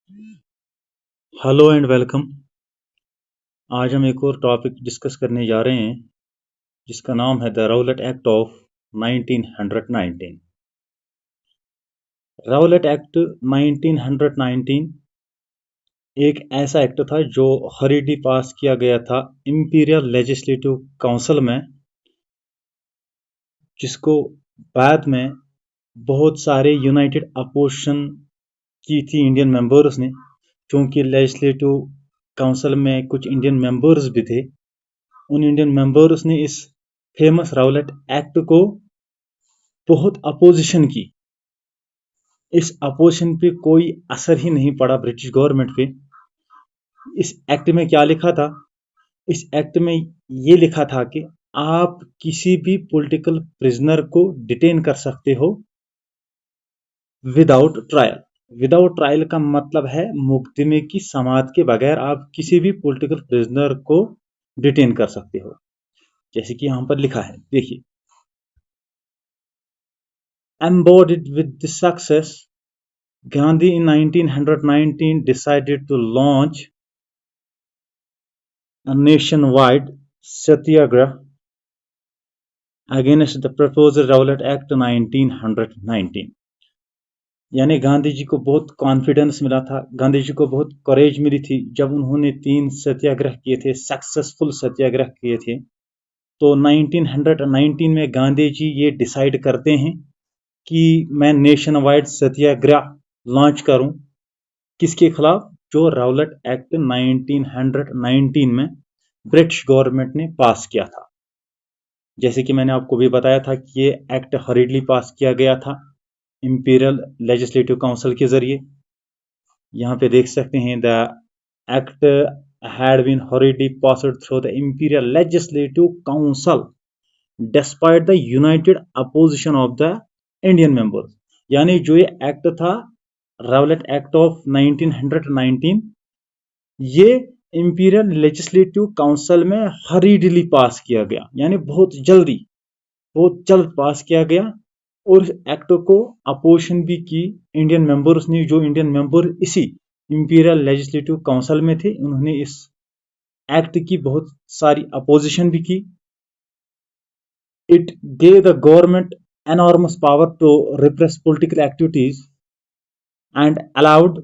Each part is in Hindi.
Hello and welcome. आज हम एक और टॉपिक डिस्कस करने जा रहे हैं जिसका नाम है the Rowlatt act of 1919। Rowlatt act 1919 एक ऐसा एक्ट था जो हरीडी पास किया गया था इंपीरियल लेजिस्लेटिव काउंसिल में, जिसको बाद में बहुत सारे यूनाइटेड अपोजिशन की थी इंडियन मेंबर्स ने। क्योंकि लेजिस्लेटिव काउंसिल में कुछ इंडियन मेंबर्स भी थे, उन इंडियन मेंबर्स ने इस फेमस राउलेट एक्ट को बहुत अपोजिशन की। इस अपोजिशन पे कोई असर ही नहीं पड़ा ब्रिटिश गवर्नमेंट पे। इस एक्ट में क्या लिखा था? इस एक्ट में ये लिखा था कि आप किसी भी पॉलिटिकल प्रिजनर को डिटेन कर सकते हो विदाउट ट्रायल। विदाउट ट्रायल का मतलब है मुकदमे की समाअत के बगैर आप किसी भी पॉलिटिकल प्रिजनर को डिटेन कर सकते हो। जैसे कि यहां पर लिखा है, देखिए, embodied with the success, Gandhi in 1919 decided to launch a nationwide satyagraha against the proposed Rowlatt Act 1919। यानी गांधी जी को बहुत कॉन्फिडेंस मिला था, गांधी जी को बहुत करेज मिली थी जब उन्होंने 3 सत्याग्रह किए थे, सक्सेसफुल सत्याग्रह किए थे। तो 1919 में गांधी जी ये डिसाइड करते हैं कि मैं नेशन वाइड सत्याग्रह लॉन्च करूं। किसके खिलाफ? जो राउलेट एक्ट 1919 में ब्रिटिश गवर्नमेंट ने पास किया था। जैसे कि मैंने आपको भी बताया था कि ये एक्ट हरीडली पास किया गया था इंपीरियल लेजिस्लेटिव काउंसिल के जरिए। यहाँ पे देख सकते हैं, the act had been hurriedly passed through the imperial legislative council despite the united opposition of the Indian members। यानी जो ये एक्ट था, राउलेट एक्ट ऑफ 1919, ये इंपीरियल लेजिस्लेटिव काउंसिल में हरीडली पास किया गया, यानी बहुत जल्द पास किया गया। और इस एक्ट को अपोजिशन भी की इंडियन मेंबर्स ने। जो इंडियन मेंबर इसी इंपीरियल लेजिस्लेटिव काउंसिल में थे, उन्होंने इस एक्ट की बहुत सारी अपोजिशन भी की। It gave the government enormous power to repress political activities and allowed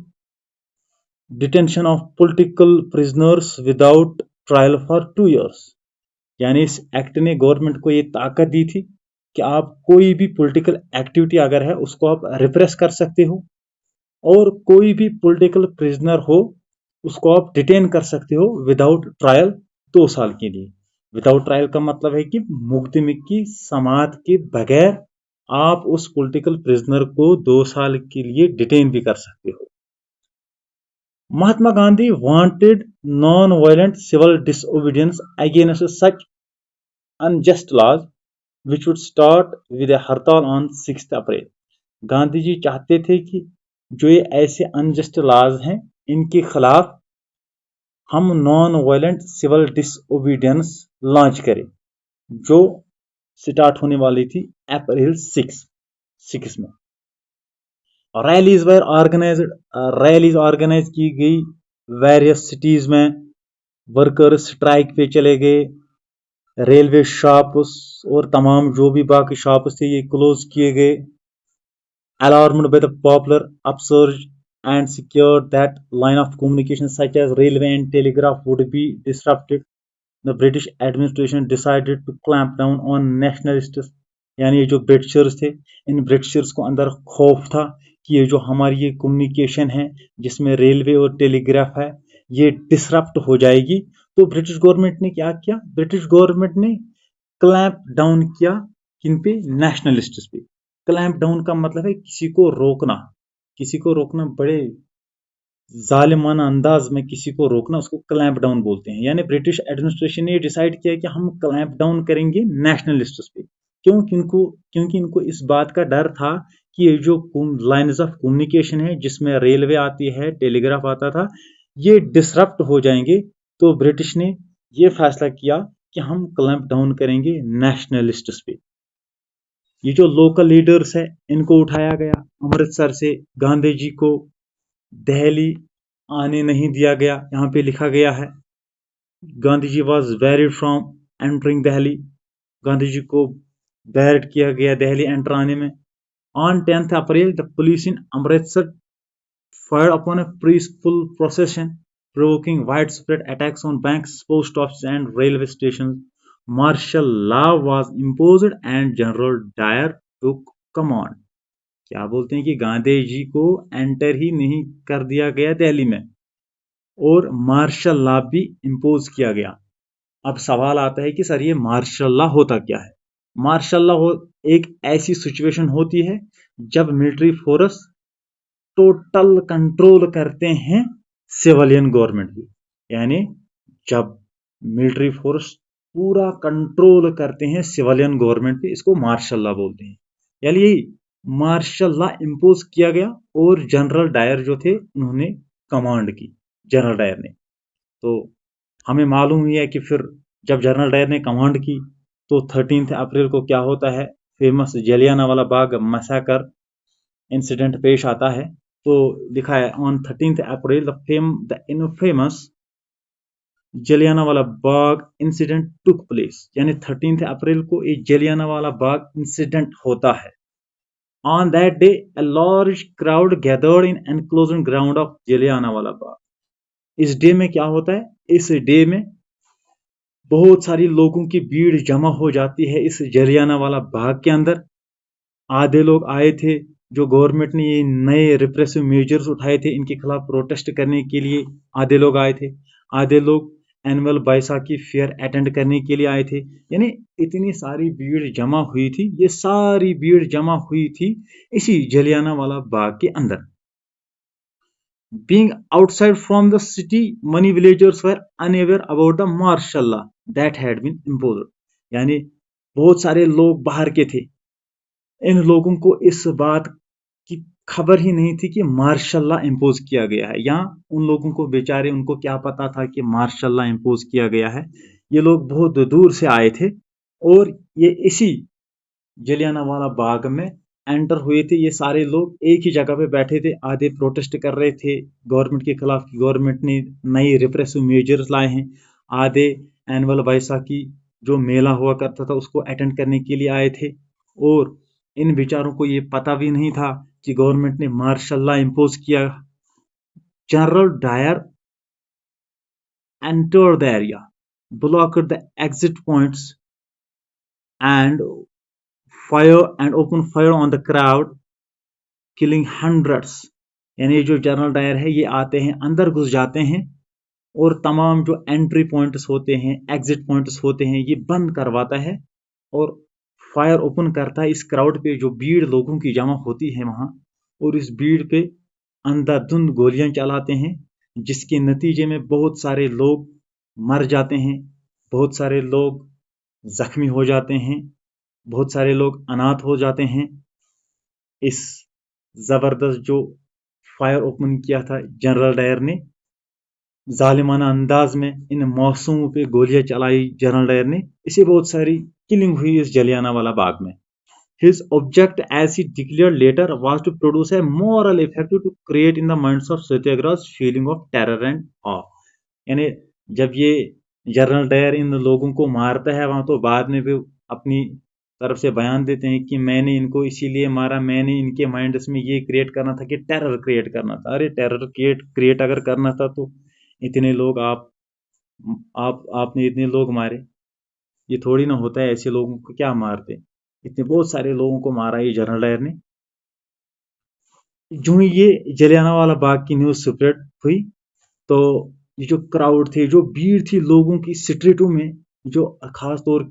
detention of political prisoners without trial for 2 years। यानी इस एक्ट ने गवर्नमेंट को ये ताकत दी थी कि आप कोई भी पॉलिटिकल एक्टिविटी अगर है उसको आप रिप्रेस कर सकते हो, और कोई भी पॉलिटिकल प्रिजनर हो उसको आप डिटेन कर सकते हो विदाउट ट्रायल 2 साल के लिए। विदाउट ट्रायल का मतलब है कि मुकदमे की समाअत के बगैर आप उस पॉलिटिकल प्रिजनर को 2 साल के लिए डिटेन भी कर सकते हो। Mahatma Gandhi wanted non-violent civil disobedience against such unjust laws, which would start with a हड़ताल on 6 अप्रैल। गांधी जी चाहते थे कि जो ये ऐसे अनजस्ट लॉज हैं, इनके खिलाफ हम non violent civil disobedience launch करें, जो स्टार्ट होने वाली थी अप्रैल 6 में। Rallies were organized, rallies organize की गई वेरियस सिटीज में। वर्कर्स स्ट्राइक पे चले गए, रेलवे शॉप्स और तमाम जो भी बाकी शॉप्स थे ये क्लोज किए गए। Alarmed by the popular upsurge and secured that line of communication such as railway and telegraph would be disrupted, the British administration decided to clamp down on nationalists। यानी ये जो ब्रिटिशर्स थे, इन ब्रिटिशर्स को अंदर खौफ था कि ये जो हमारी ये कम्युनिकेशन है जिसमें रेलवे और टेलीग्राफ है, ये डिसरप्ट हो जाएगी। तो ब्रिटिश गवर्नमेंट ने क्या किया? ब्रिटिश गवर्नमेंट ने क्लैंप डाउन किया। किन पे? नेशनलिस्ट्स पे। क्लैंप डाउन का मतलब है किसी को रोकना, किसी को रोकना बड़े जालिमाना अंदाज में किसी को रोकना, उसको क्लैंप डाउन बोलते हैं। यानी ब्रिटिश एडमिनिस्ट्रेशन ने डिसाइड किया कि हम क्लैंप डाउन करेंगे नेशनलिस्ट्स पे। क्योंकि इनको इस बात का डर था कि ये जो लाइन्स ऑफ कम्युनिकेशन है जिसमें रेलवे आती है, टेलीग्राफ आता था, ये डिसरप्ट हो जाएंगे। तो ब्रिटिश ने ये फैसला किया कि हम क्लैंप डाउन करेंगे नेशनलिस्ट्स पे। ये जो लोकल लीडर्स है इनको उठाया गया अमृतसर से, गांधी जी को दिल्ली आने नहीं दिया गया। यहाँ पे लिखा गया है Gandhi ji was barred from entering Delhi, Gandhi ji को बैरिड किया गया दिल्ली एंटर आने में। On 10th April the police in Amritsar fired upon a peaceful procession, provoking widespread attacks on banks, post offices, and railway stations. Martial law was imposed and General Dyer took command. क्या बोलते हैं कि गांधी जी को एंटर ही नहीं कर दिया गया दिल्ली में और मार्शल लॉ भी इम्पोज किया गया। अब सवाल आता है कि सर ये मार्शल लॉ होता क्या है? मार्शल लॉ एक ऐसी सिचुएशन होती है जब मिलिट्री फोर्स टोटल कंट्रोल करते हैं सिविलियन गवर्नमेंट भी, यानी जब मिलिट्री फोर्स पूरा कंट्रोल करते हैं सिविलियन गवर्नमेंट पे, इसको मार्शल लॉ बोलते हैं। यानी यही मार्शल लॉ इम्पोज किया गया और जनरल डायर जो थे उन्होंने कमांड की, जनरल डायर ने। तो हमें मालूम ही है कि फिर जब जनरल डायर ने कमांड की तो 13 अप्रैल को क्या होता है, फेमस जलियांवाला बाग मैसाकर इंसिडेंट पेश आता है। तो लिखा है on 13 April the infamous Jallianwala Bagh incident took place, यानी 13 अप्रैल को एक जलियांवाला बाग इंसिडेंट होता है। On that day a large crowd gathered in enclosed ground of Jallianwala Bagh. इस डे में क्या होता है, इस डे में बहुत सारी लोगों की भीड़ जमा हो जाती है इस जलियांवाला बाग के अंदर। आधे लोग आए थे जो गवर्नमेंट ने ये नए रिप्रेसिव मेजर्स उठाए थे इनके खिलाफ प्रोटेस्ट करने के लिए, आधे लोग आए थे। आधे लोग एनुअल बैसाखी फेयर अटेंड करने के लिए आए थे। यानी इतनी सारी भीड़ जमा हुई थी, ये सारी भीड़ जमा हुई थी इसी जलियांवाला बाग के अंदर। Being outside from the city, many villagers were unaware about the martial law that had been imposed. यानी बहुत सारे लोग बाहर के थे, इन लोगों को इस बात की खबर ही नहीं थी कि मार्शल लॉ इम्पोज किया गया है। या उन लोगों को बेचारे उनको क्या पता था कि मार्शल लॉ इम्पोज किया गया है। ये लोग बहुत दूर से आए थे और ये इसी जलियांवाला बाग में एंटर हुए थे। ये सारे लोग एक ही जगह पे बैठे थे, आधे प्रोटेस्ट कर रहे थे गवर्नमेंट के खिलाफ, गवर्नमेंट ने नई रिप्रेसिव मेजर्स लाए हैं। आधे एनुअल बैसाखी जो मेला हुआ करता था उसको अटेंड करने के लिए आए थे। और इन बेचारों को ये पता भी नहीं था कि गवर्नमेंट ने मार्शल लॉ इम्पोज किया। General Dyer entered the area, blocked the exit points, and opened fire on the crowd, killing hundreds. यानी जो जनरल डायर है ये आते हैं, अंदर घुस जाते हैं और तमाम जो एंट्री पॉइंट्स होते हैं, एग्जिट पॉइंट्स होते हैं, ये बंद करवाता है और फायर ओपन करता है इस क्राउड पे जो भीड़ लोगों की जमा होती है वहां, और इस भीड़ पे अंधाधुंध गोलियां चलाते हैं जिसके नतीजे में बहुत सारे लोग मर जाते हैं, बहुत सारे लोग जख्मी हो जाते हैं, बहुत सारे लोग अनाथ हो जाते हैं। इस जबरदस्त जो फायर ओपन किया था जनरल डायर ने, जालिमाना अंदाज में इन मासूमों पे गोलियां चलाई जनरल डायर ने, इसे बहुत सारी किलिंग हुई इस जलियांवाला बाग में। His object, as he declared later, was to produce a moral effect to create in the minds of Satyagraha feeling of terror and awe. यानी जब ये जनरल डायर इन लोगों को मारता है वहां, तो बाद में भी अपनी तरफ से बयान देते हैं कि मैंने इनको इसीलिए मारा, मैंने इनके माइंड्स में ये क्रिएट करना था कि टेरर क्रिएट करना था। अरे टेरर क्रिएट अगर करना था तो इतने लोग आपने इतने लोग मारे, ये थोड़ी ना होता है, ऐसे लोगों को क्या मारते। इतने बहुत सारे लोगों को मारा ये जनरल डायर ने। जो ही ये जलियांवाला बाग की न्यूज स्प्रेड हुई तो ये जो क्राउड थे, जो भीड़ थी लोगों की स्ट्रीटों में, जो खास तौर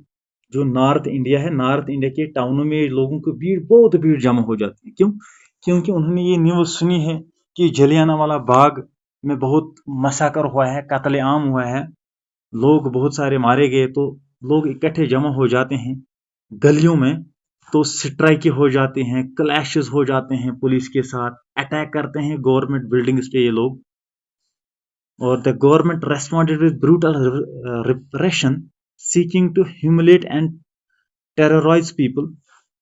जो नॉर्थ इंडिया है, नॉर्थ इंडिया के टाउनों में लोगों की भीड़, बहुत भीड़ जमा हो जाती है। क्यों? क्योंकि उन्होंने ये न्यूज सुनी है कि जलियांवाला बाग में बहुत मसाकर हुआ है, कत्ले आम हुआ है, लोग बहुत सारे मारे गए। तो लोग इकट्ठे जमा हो जाते हैं गलियों में, तो स्ट्राइक हो जाते हैं, क्लैशेस हो जाते हैं पुलिस के साथ, अटैक करते हैं गवर्नमेंट बिल्डिंग्स पे ये लोग। और the government responded with brutal repression seeking to humiliate and terrorize people.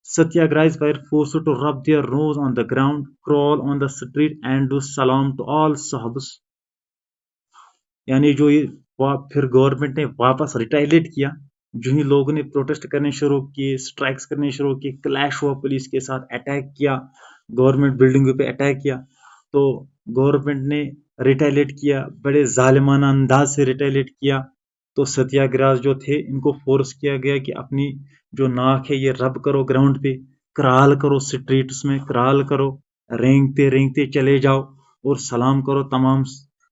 Satyagrahis were forced to rub their nose on the ground, crawl on the street, and do salam to all sahabs. यानी जो ये फिर गवर्नमेंट ने वापस रिटाइलेट किया। जो ही लोगों ने प्रोटेस्ट करने शुरू किए, स्ट्राइक्स करने शुरू किए, क्लैश हुआ पुलिस के साथ, अटैक किया, गवर्नमेंट बिल्डिंगों पे अटैक किया, तो गवर्नमेंट ने रिटाइलेट किया, बड़े जालिमाना अंदाज से रिटाइलेट किया। तो सत्याग्रह जो थे इनको फोर्स किया गया कि अपनी जो नाक है ये रब करो ग्राउंड पे, क्राल करो स्ट्रीट्स में, क्राल करो, रेंगते रेंगते चले जाओ और सलाम करो तमाम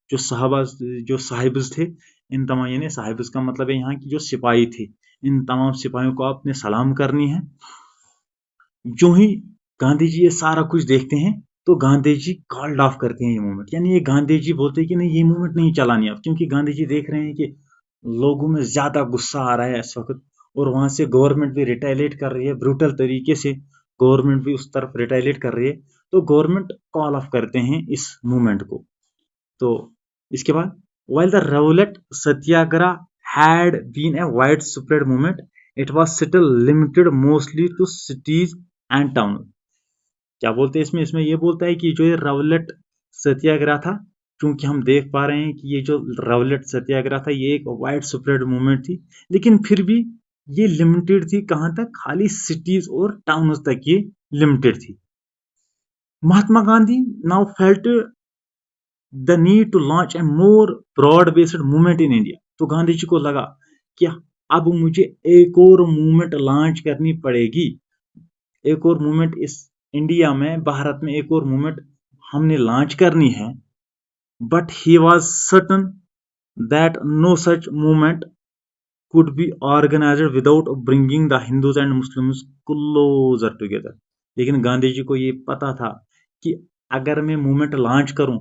जो साहबा जो साहिब्स थे। इन तमाम यानी साहिब्स का मतलब है यहाँ की जो सिपाही थे, इन तमाम सिपाहियों को आपने सलाम करनी है। जो ही गांधी जी ये सारा कुछ देखते हैं तो गांधी जी कॉल्ड ऑफ करते हैं ये मूवमेंट। यानी ये गांधी जी बोलते हैं कि नहीं, ये मूवमेंट नहीं चलानी अब, क्योंकि गांधी जी देख रहे हैं कि लोगों में ज्यादा गुस्सा आ रहा है इस वक्त, और वहां से गवर्नमेंट भी रिटाइलेट कर रही है ब्रूटल तरीके से, गवर्नमेंट भी उस तरफ रिटाइलेट कर रही है। तो गवर्नमेंट कॉल ऑफ करते हैं इस मूवमेंट को। तो इसके बाद, while the Rowlatt Satyagraha had been a widespread movement, it was still limited mostly to cities and towns। क्या बोलते हैं इसमें, इसमें ये बोलता है कि जो ये रवलट सत्याग्रह था, क्योंकि हम देख पा रहे हैं कि ये जो रवलट सत्याग्रह था ये एक वाइड स्प्रेड मूवमेंट थी, लेकिन फिर भी ये लिमिटेड थी कहाँ तक, खाली सिटीज और टाउन्स तक ये लिमिटेड थी। Mahatma Gandhi now felt the need to launch a more broad based movement in India. तो गांधी जी को लगा कि अब मुझे एक और मूवमेंट लॉन्च करनी पड़ेगी, एक और मूवमेंट इस इंडिया में, भारत में एक और मूवमेंट हमने लॉन्च करनी है। But he was certain that no such movement could be organized without bringing the Hindus and Muslims closer together। लेकिन गांधी जी को ये पता था कि अगर मैं मूवमेंट लॉन्च करूं,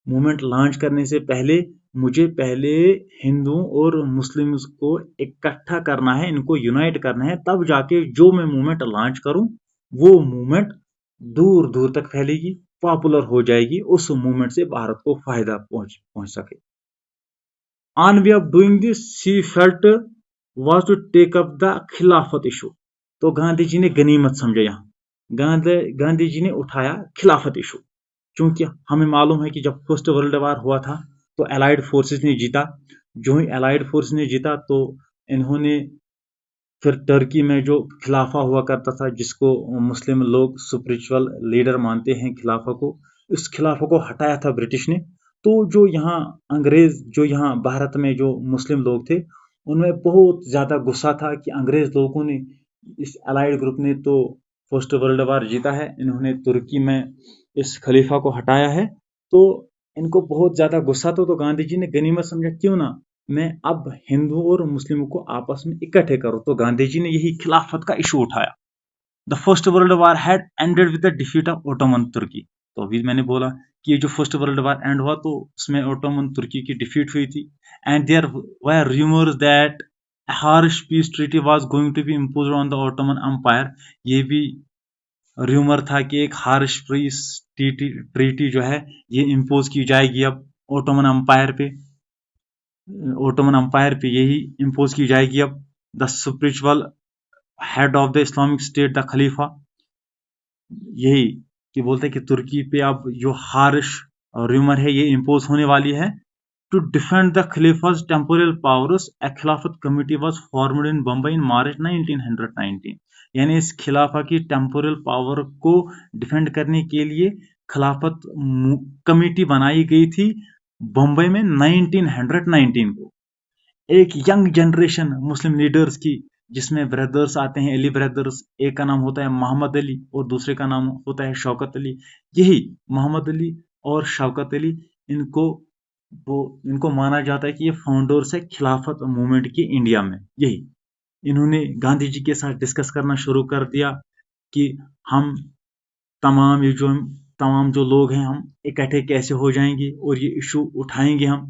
मूवमेंट लॉन्च करने से पहले मुझे पहले हिंदुओं और मुस्लिम्स को इकट्ठा करना है, इनको यूनाइट करना है, तब जाके जो मैं मूवमेंट लॉन्च करूं वो मूवमेंट दूर दूर तक फैलेगी, पॉपुलर हो जाएगी, उस मूवमेंट से भारत को फायदा पहुंच सके। On way of doing this, she felt was to take up the खिलाफत इशू। तो गांधी जी ने गनीमत समझा यहाँ, गांधी जी ने उठाया खिलाफत इशू। क्योंकि हमें मालूम है कि जब फर्स्ट वर्ल्ड वॉर हुआ था तो अलाइड फोर्सेस ने जीता। जो ही अलाइड फोर्स ने जीता तो इन्होंने फिर टर्की में जो खिलाफा हुआ करता था, जिसको मुस्लिम लोग स्पिरिचुअल लीडर मानते हैं खिलाफा को, इस खिलाफा को हटाया था ब्रिटिश ने। तो जो यहाँ अंग्रेज, जो यहाँ भारत में जो मुस्लिम लोग थे, उनमें बहुत ज्यादा गुस्सा था कि अंग्रेज लोगों ने, इस अलाइड ग्रुप ने तो फर्स्ट वर्ल्ड वॉर जीता है, इन्होंने तुर्की में इस खलीफा को हटाया है, तो इनको बहुत ज्यादा गुस्सा था। तो गांधी जी ने गनीमत समझा, क्यों ना मैं अब हिंदुओं और मुस्लिमों को आपस में इकट्ठे करूं। तो गांधी जी ने यही खिलाफत का इशू उठाया। The first world war had ended with the defeat of Ottoman Turkey. तो अभी मैंने बोला कि ये जो फर्स्ट वर्ल्ड वॉर एंड हुआ तो उसमें ओटोमन तुर्की की डिफीट हुई थी। And there were rumours that harsh peace treaty was going to be imposed on the Ottoman Empire. ये भी रूमर था कि एक हार्श पीस ट्रीटी जो है ये इम्पोज की जाएगी अब ओटोमन एम्पायर पे, ओटोमन अम्पायर पे यही इम्पोज की जाएगी अब। The spiritual head of the Islamic state the khalifa, यही कि बोलते हैं कि तुर्की पे अब जो हारिश रूमर है ये इम्पोज होने वाली है। To defend the khalifa's temporal powers, a Khilafat committee was formed in Bombay in March 1919। यानी इस खिलाफा की टेम्पोरल पावर को डिफेंड करने के लिए खिलाफत कमेटी बनाई गई थी बम्बई में 1919 को। एक यंग जनरेशन मुस्लिम लीडर्स की, जिसमें ब्रदर्स आते हैं, अली ब्रदर्स, एक का नाम होता है मोहम्मद अली और दूसरे का नाम होता है शौकत अली। यही मोहम्मद अली और शौकत अली, इनको इनको माना जाता है कि ये फाउंडर्स है खिलाफत मूवमेंट की इंडिया में। यही इन्होंने गांधी जी के साथ डिस्कस करना शुरू कर दिया कि हम तमाम जो लोग हैं हम इकट्ठे कैसे हो जाएंगे और ये इशू उठाएंगे हम।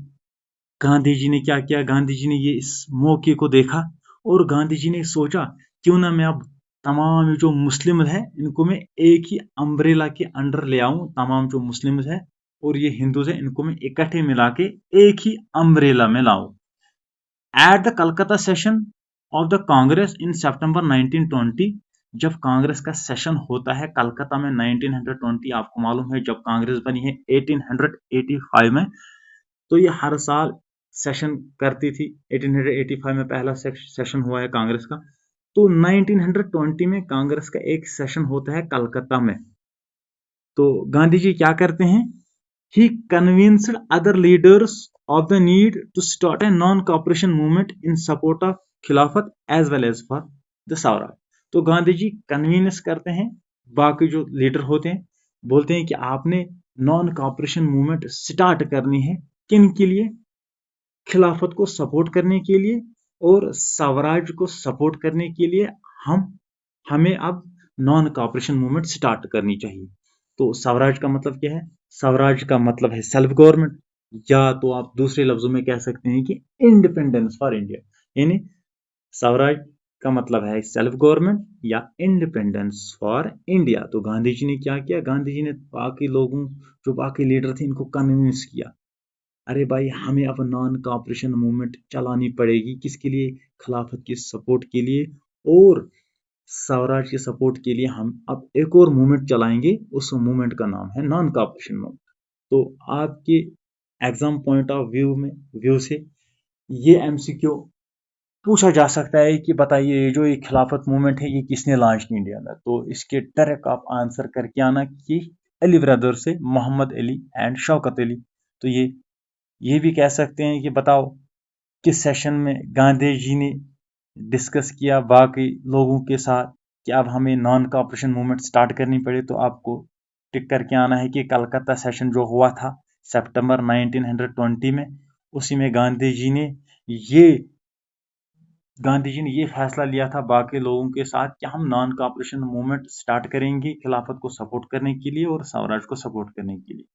गांधी जी ने क्या किया, गांधी जी ने ये इस मौके को देखा और गांधी जी ने सोचा, क्यों ना मैं अब तमाम जो मुस्लिम है इनको मैं एक ही अम्ब्रेला के अंडर ले आऊं, तमाम जो मुस्लिम है और ये हिंदू है इनको मैं इकट्ठे मिला के एक ही अम्ब्रेला में लाऊं। At the Calcutta session of the Congress in September 1920, जब कांग्रेस का सेशन होता है कलकत्ता में 1920, आपको मालूम है जब कांग्रेस बनी है 1885 में, तो ये हर साल सेशन करती थी। 1885 में पहला सेशन हुआ है कांग्रेस का। तो 1920 में कांग्रेस का एक सेशन होता है कलकत्ता में। तो गांधी जी क्या करते हैं? He convinced other leaders of the need to start a non cooperation movement in support of Khilafat as well as for the swaraj. तो गांधी जी कन्विंस करते हैं बाकी जो लीडर होते हैं, बोलते हैं कि आपने नॉन कॉपरेशन मूवमेंट स्टार्ट करनी है। किन के लिए? खिलाफत को सपोर्ट करने के लिए और स्वराज को सपोर्ट करने के लिए हमें अब नॉन कॉपरेशन मूवमेंट स्टार्ट करनी चाहिए। तो स्वराज का मतलब क्या है? स्वराज का मतलब है सेल्फ गवर्नमेंट, या तो आप दूसरे लफ्जों में कह सकते हैं कि इंडिपेंडेंस फॉर इंडिया। यानी स्वराज का मतलब है सेल्फ गवर्नमेंट या इंडिपेंडेंस फॉर इंडिया। तो गांधी जी ने क्या किया? गांधी जी ने बाकी लोगों, जो बाकी लीडर थे, इनको कन्विंस किया, अरे भाई हमें अब नॉन कॉपरेशन मूवमेंट चलानी पड़ेगी। किसके लिए? खिलाफत की सपोर्ट के लिए और स्वराज के सपोर्ट के लिए हम अब एक और मूवमेंट चलाएंगे। उस मूवमेंट का नाम है नॉन कॉपरेशन मूवमेंट। तो आपके एग्जाम पॉइंट ऑफ व्यू से ये एमसीक्यू पूछा जा सकता है कि बताइए ये जो ये खिलाफत मूवमेंट है ये किसने लॉन्च की इंडिया में? तो इसके डायरेक्ट आप आंसर करके आना कि अली ब्रदर से, मोहम्मद अली एंड शौकत अली। तो ये भी कह सकते हैं कि बताओ किस सेशन में गांधी जी ने डिस्कस किया बाकी लोगों के साथ कि अब हमें नॉन कॉपरेशन मूवमेंट स्टार्ट करनी पड़े। तो आपको टिक करके आना है कि कलकत्ता सेशन जो हुआ था सितंबर 1920 में, उसी में गांधी जी ने ये फैसला लिया था बाकी लोगों के साथ कि हम नॉन कॉपरेशन मूवमेंट स्टार्ट करेंगे खिलाफत को सपोर्ट करने के लिए और स्वराज को सपोर्ट करने के लिए।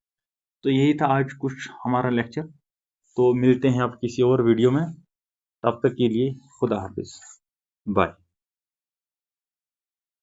तो यही था आज कुछ हमारा लेक्चर। तो मिलते हैं अब किसी और वीडियो में, तब तक के लिए खुदा हाफिज, बाय।